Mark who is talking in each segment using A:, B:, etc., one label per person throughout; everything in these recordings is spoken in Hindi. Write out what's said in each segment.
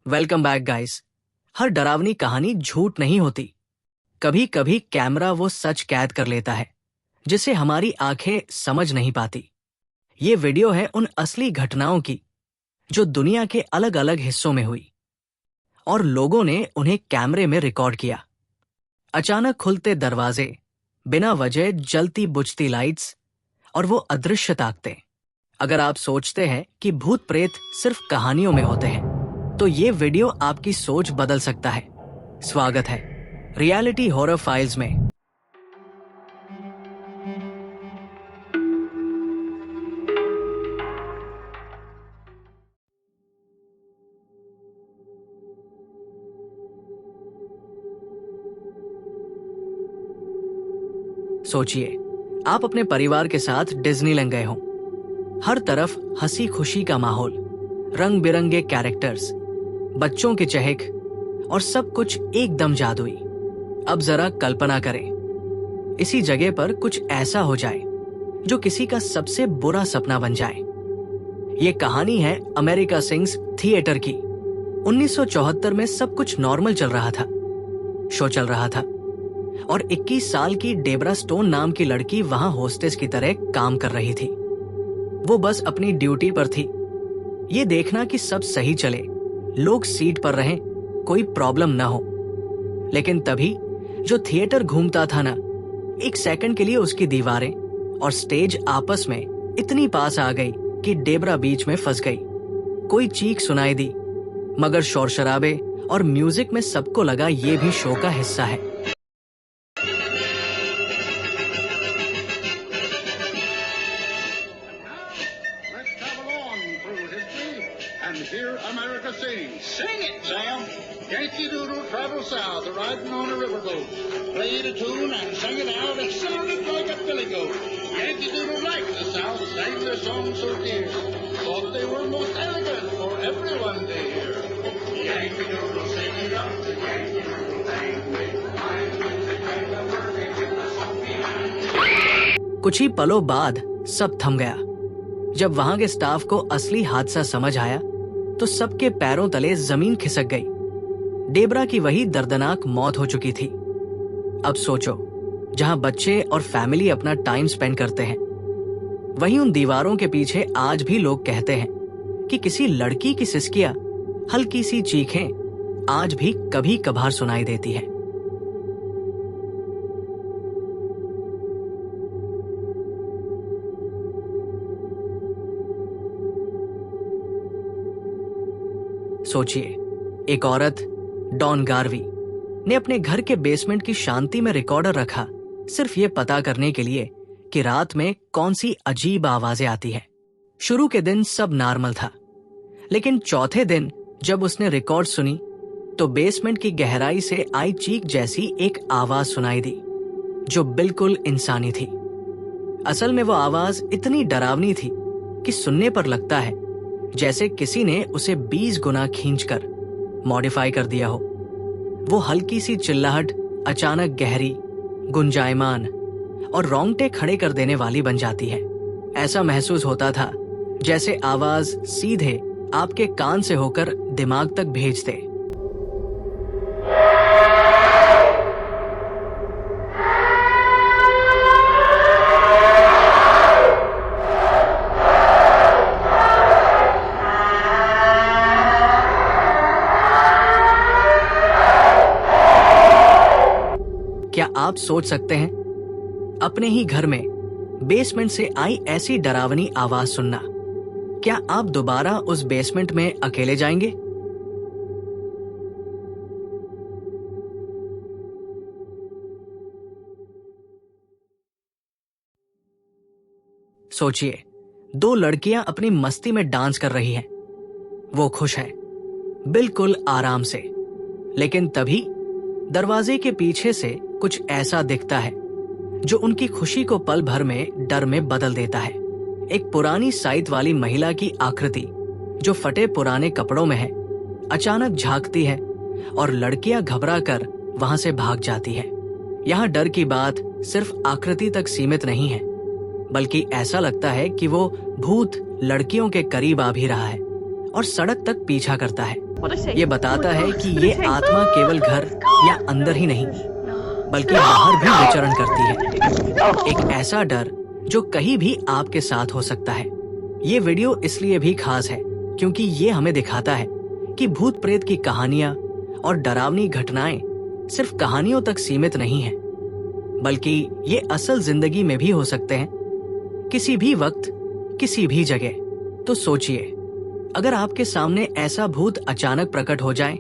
A: Welcome back guys. हर डरावनी कहानी झूठ नहीं होती। कभी कभी कैमरा वो सच कैद कर लेता है जिसे हमारी आंखें समझ नहीं पाती। ये वीडियो है उन असली घटनाओं की जो दुनिया के अलग अलग हिस्सों में हुई और लोगों ने उन्हें कैमरे में रिकॉर्ड किया। अचानक खुलते दरवाजे, बिना वजह जलती बुझती लाइट्स और वो अदृश्य ताकतें। अगर आप सोचते हैं कि भूत प्रेत सिर्फ कहानियों में होते हैं तो ये वीडियो आपकी सोच बदल सकता है। स्वागत है रियलिटी हॉरर फाइल्स में। सोचिए, आप अपने परिवार के साथ डिज्नीलैंड गए हो। हर तरफ हंसी खुशी का माहौल, रंग बिरंगे कैरेक्टर्स, बच्चों की चहक और सब कुछ एकदम जादुई। अब जरा कल्पना करें, इसी जगह पर कुछ ऐसा हो जाए जो किसी का सबसे बुरा सपना बन जाए। ये कहानी है अमेरिका सिंग्स थिएटर की। 1974 में सब कुछ नॉर्मल चल रहा था। शो चल रहा था और 21 साल की डेबरा स्टोन नाम की लड़की वहां होस्टेस की तरह काम कर रही थी। वो बस अपनी ड्यूटी पर थी, ये देखना कि सब सही चले, लोग सीट पर रहें, कोई प्रॉब्लम ना हो। लेकिन तभी जो थिएटर घूमता था ना, एक सेकंड के लिए उसकी दीवारें और स्टेज आपस में इतनी पास आ गई कि डेबरा बीच में फंस गई। कोई चीख सुनाई दी, मगर शोर शराबे और म्यूजिक में सबको लगा ये भी शो का हिस्सा है।
B: America sings. Sing it, Sam. Yankee Doodle traveled south, riding on a riverboat. Played a tune and sang it out. It sounded like a billy goat. Yankee Doodle liked the South, sang their song so dear. Thought they were most elegant for everyone to hear. Yankee Doodle sing it up, the Yankee Doodle bang with fine music and the working with the song behind.
A: कुछ ही पलों बाद सब थम गया। जब वहां के स्टाफ को असली हादसा समझ आया तो सबके पैरों तले जमीन खिसक गई। डेबरा की वही दर्दनाक मौत हो चुकी थी। अब सोचो, जहां बच्चे और फैमिली अपना टाइम स्पेंड करते हैं, वहीं उन दीवारों के पीछे आज भी लोग कहते हैं कि किसी लड़की की सिसकियां, हल्की सी चीखें आज भी कभी कभार सुनाई देती है। सोचिए, एक औरत, डॉन गार्वी, ने अपने घर के बेसमेंट की शांति में रिकॉर्डर रखा, सिर्फ ये पता करने के लिए कि रात में कौन सी अजीब आवाजें आती हैं। शुरू के दिन सब नॉर्मल था, लेकिन चौथे दिन जब उसने रिकॉर्ड सुनी तो बेसमेंट की गहराई से आई चीख जैसी एक आवाज सुनाई दी जो बिल्कुल इंसानी थी। असल में वो आवाज इतनी डरावनी थी कि सुनने पर लगता है जैसे किसी ने उसे 20 गुना खींचकर मॉडिफाई कर दिया हो। वो हल्की सी चिल्लाहट अचानक गहरी, गुंजायमान और रोंगटे खड़े कर देने वाली बन जाती है। ऐसा महसूस होता था जैसे आवाज सीधे आपके कान से होकर दिमाग तक भेज दे। क्या आप सोच सकते हैं, अपने ही घर में बेसमेंट से आई ऐसी डरावनी आवाज सुनना? क्या आप दोबारा उस बेसमेंट में अकेले जाएंगे? सोचिए, 2 लड़कियां अपनी मस्ती में डांस कर रही हैं। वो खुश हैं, बिल्कुल आराम से। लेकिन तभी दरवाजे के पीछे से कुछ ऐसा दिखता है जो उनकी खुशी को पल भर में डर में बदल देता है। एक पुरानी साइट वाली महिला की आकृति जो फटे पुराने कपड़ों में है, अचानक झांकती है और लड़कियां घबराकर वहां से भाग जाती है। यहाँ डर की बात सिर्फ आकृति तक सीमित नहीं है, बल्कि ऐसा लगता है कि वो भूत लड़कियों के करीब आ भी रहा है और सड़क तक पीछा करता है।
C: What'd I say?
A: ये बताता है कि ये
C: What'd I say?
A: आत्मा केवल घर या अंदर ही नहीं बल्कि बाहर भी विचरण करती है। एक ऐसा डर जो कहीं भी आपके साथ हो सकता है। ये वीडियो इसलिए भी खास है क्योंकि ये हमें दिखाता है कि भूत प्रेत की कहानियां और डरावनी घटनाएं सिर्फ कहानियों तक सीमित नहीं हैं, बल्कि ये असल जिंदगी में भी हो सकते हैं, किसी भी वक्त, किसी भी जगह। तो सोचिए, अगर आपके सामने ऐसा भूत अचानक प्रकट हो जाए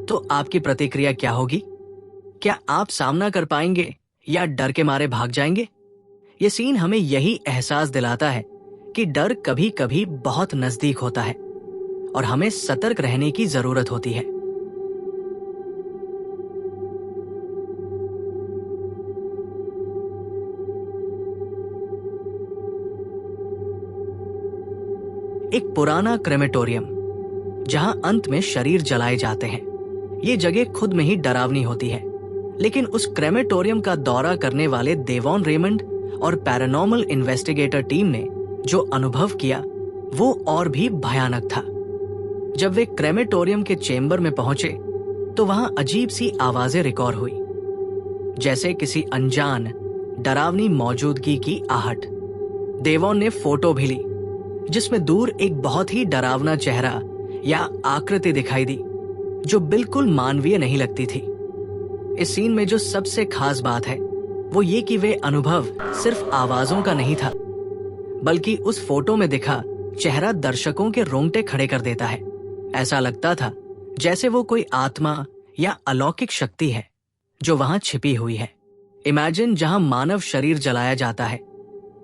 A: तो आपकी प्रतिक्रिया क्या होगी? क्या आप सामना कर पाएंगे या डर के मारे भाग जाएंगे? ये सीन हमें यही एहसास दिलाता है कि डर कभी कभी बहुत नजदीक होता है और हमें सतर्क रहने की जरूरत होती है। एक पुराना क्रेमेटोरियम जहां अंत में शरीर जलाए जाते हैं। ये जगह खुद में ही डरावनी होती है, लेकिन उस क्रेमेटोरियम का दौरा करने वाले देवॉन रेमंड और पैरानॉर्मल इन्वेस्टिगेटर टीम ने जो अनुभव किया वो और भी भयानक था। जब वे क्रेमेटोरियम के चेंबर में पहुंचे तो वहां अजीब सी आवाजें रिकॉर्ड हुई, जैसे किसी अनजान डरावनी मौजूदगी की आहट। देवॉन ने फोटो भी ली जिसमें दूर एक बहुत ही डरावना चेहरा या आकृति दिखाई दी जो बिल्कुल मानवीय नहीं लगती थी। इस सीन में जो सबसे खास बात है वो ये कि वे अनुभव सिर्फ आवाजों का नहीं था, बल्कि उस फोटो में दिखा चेहरा दर्शकों के रोंगटे खड़े कर देता है। ऐसा लगता था जैसे वो कोई आत्मा या अलौकिक शक्ति है जो वहां छिपी हुई है। इमेजिन, जहां मानव शरीर जलाया जाता है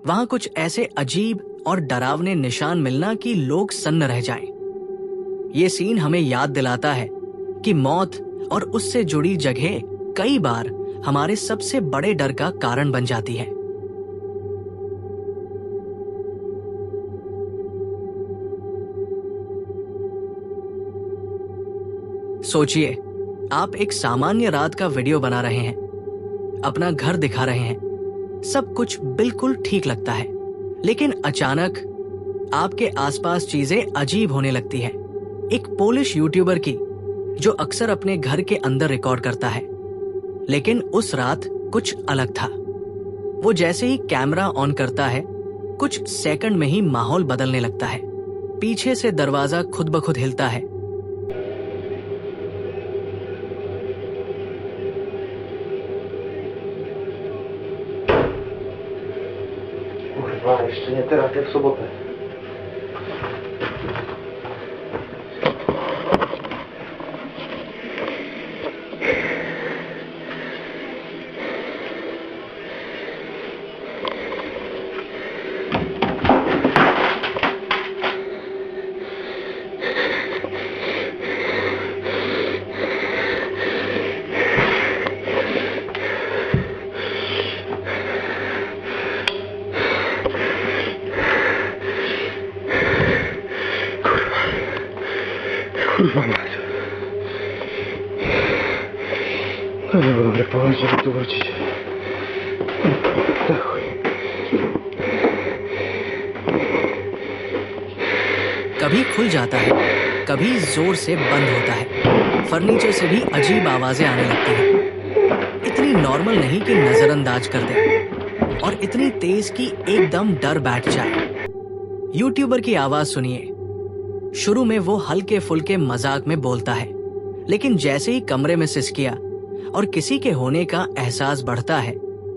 A: वहां कुछ ऐसे अजीब और डरावने निशान मिलना कि लोग सन्न रह जाएं। ये सीन हमें याद दिलाता है कि मौत और उससे जुड़ी जगह कई बार हमारे सबसे बड़े डर का कारण बन जाती है। सोचिए, आप एक सामान्य रात का वीडियो बना रहे हैं, अपना घर दिखा रहे हैं, सब कुछ बिल्कुल ठीक लगता है, लेकिन अचानक आपके आसपास चीजें अजीब होने लगती हैं। एक पोलिश यूट्यूबर की जो अक्सर अपने घर के अंदर रिकॉर्ड करता है, लेकिन उस रात कुछ अलग था। वो जैसे ही कैमरा ऑन करता है कुछ सेकंड में ही माहौल बदलने लगता है। पीछे से दरवाजा खुद ब खुद हिलता है,
D: Ještě nie teraz, jak w sobotę. Kurwa mać. To nie było dobre pomysł, żeby tu wrócić. Za chuj.
A: कभी खुल जाता है, कभी जोर से बंद होता है। फर्नीचर से भी अजीब आवाजें आने लगती हैं। इतनी नॉर्मल नहीं कि नजरअंदाज कर दे, और इतनी तेज कि एकदम डर बैठ जाए। यूट्यूबर की आवाज सुनिए। शुरू में वो हल्के फुल्के मजाक में बोलता है, लेकिन जैसे ही कमरे में सिसकिया और किसी के होने का एहसास बढ़ता है,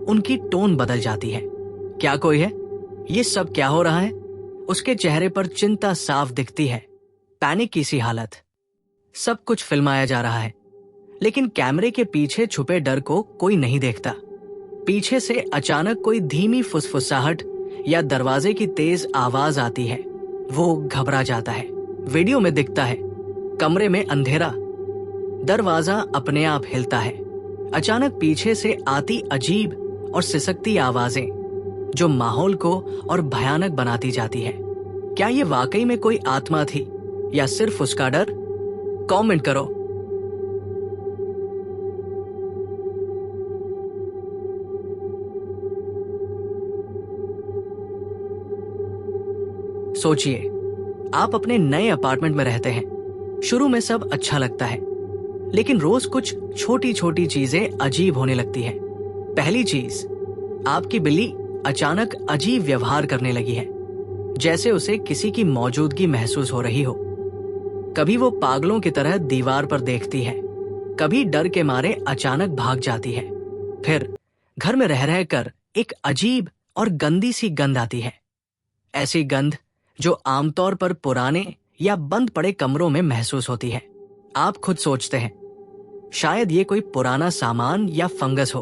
A: उनकी टोन बदल जाती है। क्या कोई है? ये सब क्या हो रहा है? उसके चेहरे पर चिंता साफ दिखती है, पैनिक की सी हालत। सब कुछ फिल्माया जा रहा है, लेकिन कैमरे के पीछे छुपे डर को कोई नहीं देखता। पीछे से अचानक कोई धीमी फुसफुसाहट या दरवाजे की तेज आवाज आती है। वो घबरा जाता है। वीडियो में दिखता है कमरे में अंधेरा, दरवाजा अपने आप हिलता है। अचानक पीछे से आती अजीब और सिसकती आवाजें जो माहौल को और भयानक बनाती जाती है। क्या ये वाकई में कोई आत्मा थी या सिर्फ उसका डर? कमेंट करो। सोचिए, आप अपने नए अपार्टमेंट में रहते हैं। शुरू में सब अच्छा लगता है, लेकिन रोज कुछ छोटी छोटी चीजें अजीब होने लगती हैं। पहली चीज, आपकी बिल्ली अचानक अजीब व्यवहार करने लगी है, जैसे उसे किसी की मौजूदगी महसूस हो रही हो। कभी वो पागलों की तरह दीवार पर देखती है, कभी डर के मारे अचानक भाग जाती है। फिर घर में रह रहकर एक अजीब और गंदी सी गंध आती है। ऐसी गंध जो आमतौर पर पुराने या बंद पड़े कमरों में महसूस होती है। आप खुद सोचते हैं शायद ये कोई पुराना सामान या फंगस हो,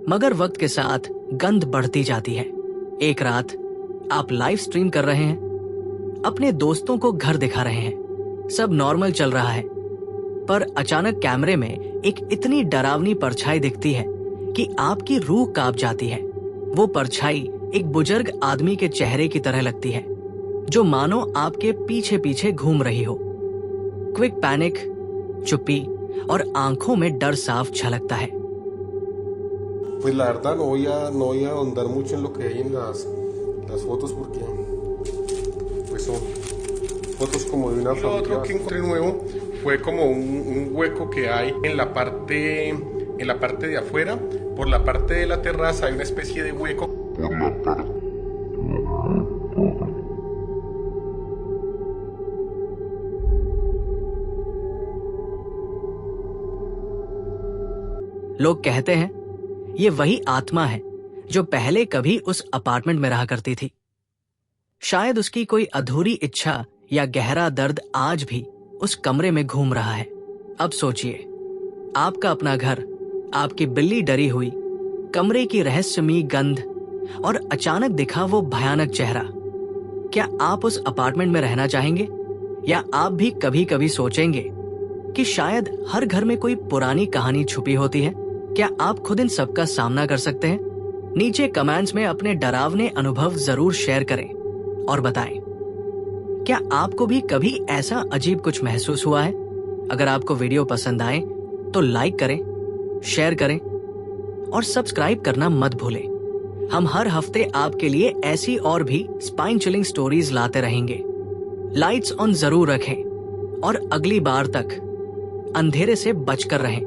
A: मगर वक्त के साथ गंध बढ़ती जाती है। एक रात आप लाइव स्ट्रीम कर रहे हैं, अपने दोस्तों को घर दिखा रहे हैं, सब नॉर्मल चल रहा है, पर अचानक कैमरे में एक इतनी डरावनी परछाई दिखती है कि आपकी रूह कांप जाती है। वो परछाई एक बुजुर्ग आदमी के चेहरे की तरह लगती है, जो मानो आपके पीछे पीछे घूम रही हो। क्विक पैनिक, चुप्पी और आंखों में डर साफ झलकता है।
C: Pues la verdad no voy a ahondar mucho en lo que hay en las fotos porque pues son fotos como de una familia. Lo otro que encontré nuevo fue como un hueco que hay en la parte de afuera. Por la parte de la terraza hay una especie de hueco.
A: लोग कहते हैं ये वही आत्मा है जो पहले कभी उस अपार्टमेंट में रहा करती थी। शायद उसकी कोई अधूरी इच्छा या गहरा दर्द आज भी उस कमरे में घूम रहा है। अब सोचिए, आपका अपना घर, आपकी बिल्ली डरी हुई, कमरे की रहस्यमयी गंध और अचानक दिखा वो भयानक चेहरा। क्या आप उस अपार्टमेंट में रहना चाहेंगे, या आप भी कभी कभी सोचेंगे कि शायद हर घर में कोई पुरानी कहानी छुपी होती है? क्या आप खुद इन सब का सामना कर सकते हैं? नीचे कमेंट्स में अपने डरावने अनुभव जरूर शेयर करें और बताएं, क्या आपको भी कभी ऐसा अजीब कुछ महसूस हुआ है? अगर आपको वीडियो पसंद आए तो लाइक करें, शेयर करें और सब्सक्राइब करना मत भूलें। हम हर हफ्ते आपके लिए ऐसी और भी स्पाइन चिलिंग स्टोरीज लाते रहेंगे। लाइट्स ऑन जरूर रखें और अगली बार तक अंधेरे से बचकर रहें।